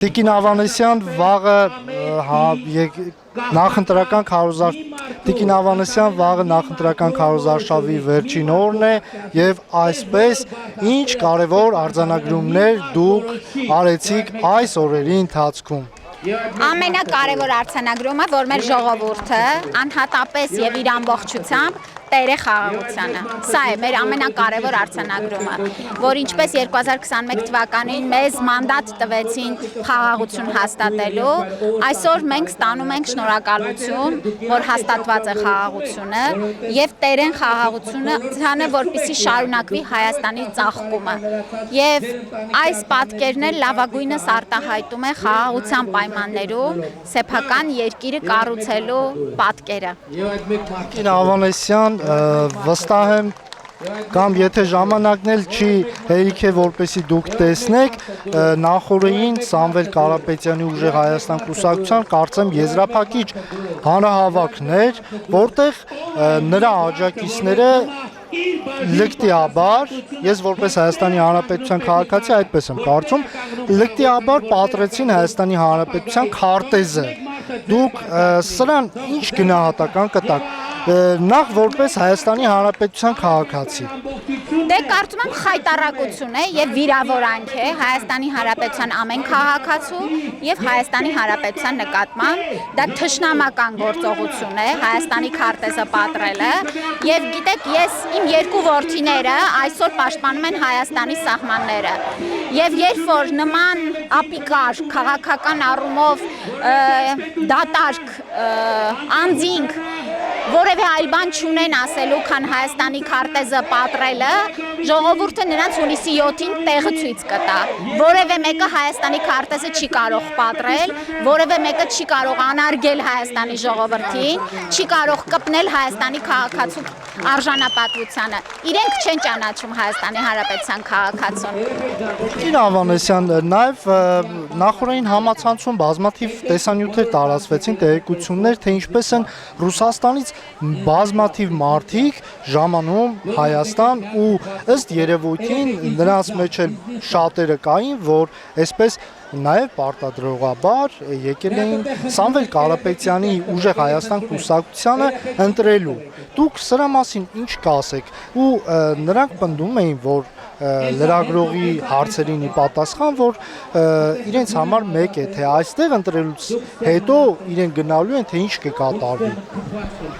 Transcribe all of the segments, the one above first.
Տիկին Ավանեսյան վաղը նախընտրական քարոզարշավի վերջին օրն է եւ այսպես ինչ կարեւոր արձանագրումներ դուք արեցիք այս օրերի ընթացքում։ Ամենակարևոր արձանագրումը, որ մեր ժողովուրդը անհատապես եւ իր ամբողջությամբ տեր է խաղաղությանը։ Սա է մեր ամենակարևոր արձանագրումը, որ ինչպես 2021 թվականին մեզ մանդատ տվեցին խաղաղություն հաստատելու, այսօր մենք ստանում ենք շնորհակալություն, որ հաստատված է խաղաղությունը եւ տերեն խաղաղությունը, որպեսզի շարունակվի Հայաստանի ծաղկումը։ Եվ այս պատկերն էլ լավագույնս արտահայտում է խաղաղության պայմաններում սեփական երկիրը կառուցելու պատկերը։ Տիկին Ավանեսյան, վստահ եմ կամ եթե ժամանակն էլ չի հերիք է որպեսի դուք տեսնեք նախորդին Սամվել Կարապետյանի ուժեղ Հայաստան կուսակցության կարծեմ եզրափակիչ հանրահավաքներ, որտեղ նրա աջակիցները լկտիաբար, ես որպես Հայաստանի Հանրապետության քաղաքացի այդպես եմ կարծում, լկտիաբար պատրեցին Հայաստանի Հանրապետության քարտեզը։ Դուք սրան ինչ գնահատական կտաք նախ որպես Հայաստանի Հանրապետության քաղաքացի։ Դե կարծում եմ խայտառակություն է եւ վիրավորանք է Հայաստանի Հանրապետության ամեն քաղաքացու եւ Հայաստանի Հանրապետության նկատմամբ, դա թշնամական գործողություն է Հայաստանի քարտեզը պատրելը եւ գիտեք, ես իմ երկու որդիները այսօր պաշտպանում են Հայաստանի սահմանները եւ երբ որ նման ապիկար քաղաքական առումով դատարկ անձինք որևէ այլ բան չունեն ասելու, քան Հայաստանի քարտեզը պատրելը, ժողովուրդը նրանց հունիսի 7-ին տեղը ցույց կտա։ Որևէ մեկը Հայաստանի քարտեզը չի կարող պատրել, որևէ մեկը չի կարող անարգել Հայաստանի ժողովրդին, չի կարող կպնել Հայաստանի քաղաքացու արժանապատվությանը։ Իրենք չեն ճանաչում Հայաստանի Հանրապետության քաղաքացուն։ Տիկին Ավանեսյան, նաև նախորդին համացանցում բազմաթիվ տեսանյութեր տարածվեցին, տեղեկություններ, թե ինչպես են Ռուսաստանից բազմաթիվ մարդիկ ժամանում Հայաստան ու ըստ երևույթին նրանց մեջ էլ շատերը կային, որ այսպես նաև պարտադրողաբար եկել էին Սամվել Կարապետյանի ուժեղ Հայաստան կուսակցությանը ընտրելու։ Դուք սրա մասին ինչ կասեք ու նրանք պնդում էին, որ լրագրողի հարցերին ի պատասխան, որ իրենց համար մեկ է, թե այստեղ ընտրելուց հետո իրենք գնալու են, թե ինչ կկատարվի։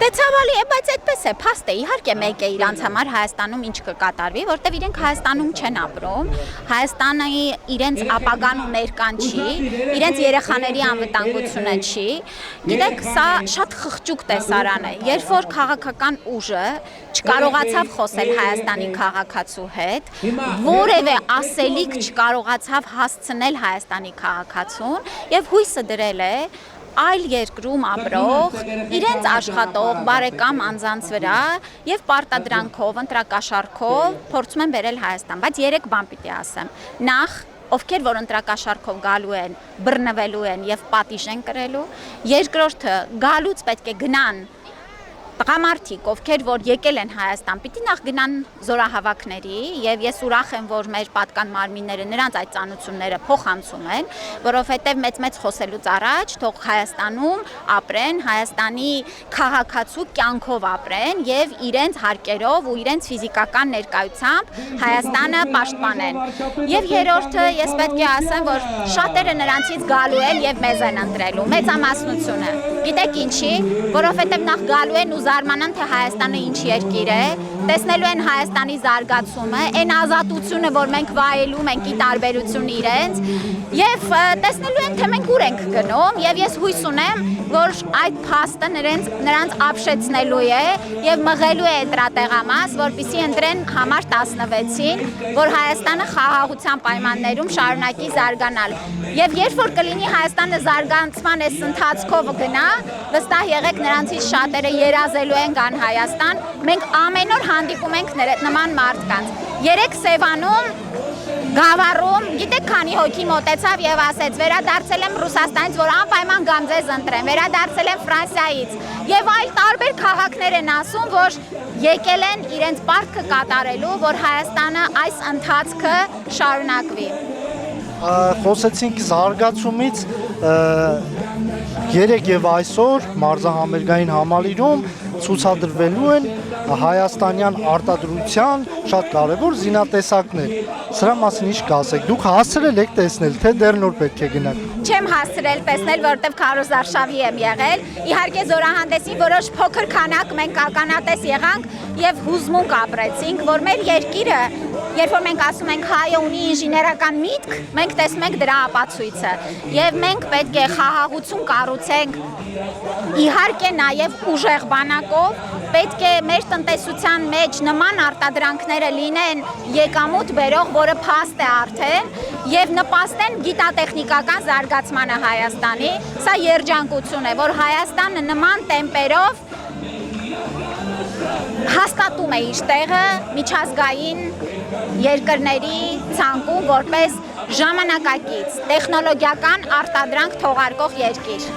Դե ցավալի է, բայց այդպես է, փաստ է, իհարկե մեկ է իրանց համար Հայաստանում ինչ կկատարվի, որտեվ իրենք Հայաստանում չեն ապրում, Հայաստանը իրենց ապագան ու ներկան չի, իրենց երեխաների անվտանգությունը չի։ Գիտեք, սա շատ խղճուկ տեսարան է, երբ որ քաղաքական ուժը չկարողացավ խոսել Հայաստանի քաղաքացու հետ, որևէ ասելիք չկարողացավ հասցնել Հայաստանի քաղաքացուն եւ հույսը դրել է այլ երկրում ապրող, իրենց աշխատող բարեկամ անձանց վրա եւ պարտադրանքով, ընտրակաշառքով փորձում են բերել Հայաստան, բայց 3 բան պիտի ասեմ։ Նախ ովքեր որ ընտրակաշառքով գալու են, բռնվելու են եւ պատիժ են կրելու, երկրորդը գալուց պետք է գնան տղամարդիկ, ովքեր որ եկել են Հայաստան, պիտի նախ գնան զորահավաքների եւ ես ուրախ եմ, որ մեր պատկան մարմինները նրանց այդ ծանոթությունները փոխանցում են, որովհետեւ մեծ խոսելուց առաջ թող Հայաստանում ապրեն, Հայաստանի քաղաքացու կյանքով ապրեն եւ իրենց հարկերով ու իրենց ֆիզիկական ներկայությամբ Հայաստանը պաշտպանեն։ Եվ երրորդը ես պետք է ասեմ, որ շատերը նրանցից գալու են եւ մեզ են ընտրելու, մեծամասնությունը։ Գիտեք ինչի, որովհետեւ նախ գալու են ու զարմանան, թե Հայաստանը ինչ երկիր է, տեսնելու են Հայաստանի զարգացումը, այն ազատությունը, որ մենք վայելում ենք ի տարբերություն իրենց, եւ տեսնելու են, թե մենք ուր ենք գնում, եւ ես հույս ունեմ, որ այդ փաստը նրանց ապշեցնելու է եւ մղելու է դրատեղամաս, որպեսզի ընտրեն համար 16-ին, որ Հայաստանը խաղաղության պայմաններում շարունակի զարգանալ։ Եվ երբ որ կլինի Հայաստանը զարգացման այս ընթացքով գնա, վստահ եղեք նրանցից շատերը երազելու են գան Հայաստան, մենք ամեն օր հանդիպում ենք նման մարդկանց։ 3 Սևանում Գավառում, գիտեք քանի հոգի մոտեցավ եւ ասեց վերադարձել եմ Ռուսաստանից, որ անպայման գամ ձեզ ընտրեմ, վերադարձել եմ Ֆրանսիայից եւ այլ տարբեր քաղաքներ են ասում, որ եկել են իրենց պարտքը կատարելու, որ Հայաստանը այս ընթացքը շարունակվի։ Խոսեցինք զարգացումից, երեկ եւ այսօր մարզահամերգային համալիրում ցուցադրվելու են հայաստանյան արտադրության շատ կարևոր զինատեսակներ։ Սրա մասին ինչ կասեք։ Դուք հասցրել եք տեսնել, թե դեռ նոր պետք է գնաք։ Չեմ հասցրել տեսնել, որովհետև քարոզարշավի եմ եղել։ Իհարկե զորահանդեսի որոշ փոքր քանակ մենք ականատես եղանք եւ հուզմունք ապրեցինք, որ մեր երկիրը, երբ որ մենք ասում ենք հայը ունի ինժեներական միտք, մենք տեսնում ենք դրա ապացույցը։ Եվ մենք պետք է խաղաղություն կառուցենք, իհարկե նաեւ ուժեղ բանակով, պետք է մեր տնտեսության մեջ նման արտադրանքները լինեն եկամուտ բերող, որը փաստ է արդեն, եւ նպաստեն գիտատեխնիկական զարգացմանը Հայաստանի։ Սա երջանկություն է, որ Հայաստանը նման տեմպերով հաստատում է իր տեղը միջազգային երկրների ցանկում որպես ժամանակակից տեխնոլոգիական արտադրանք թողարկող երկիր։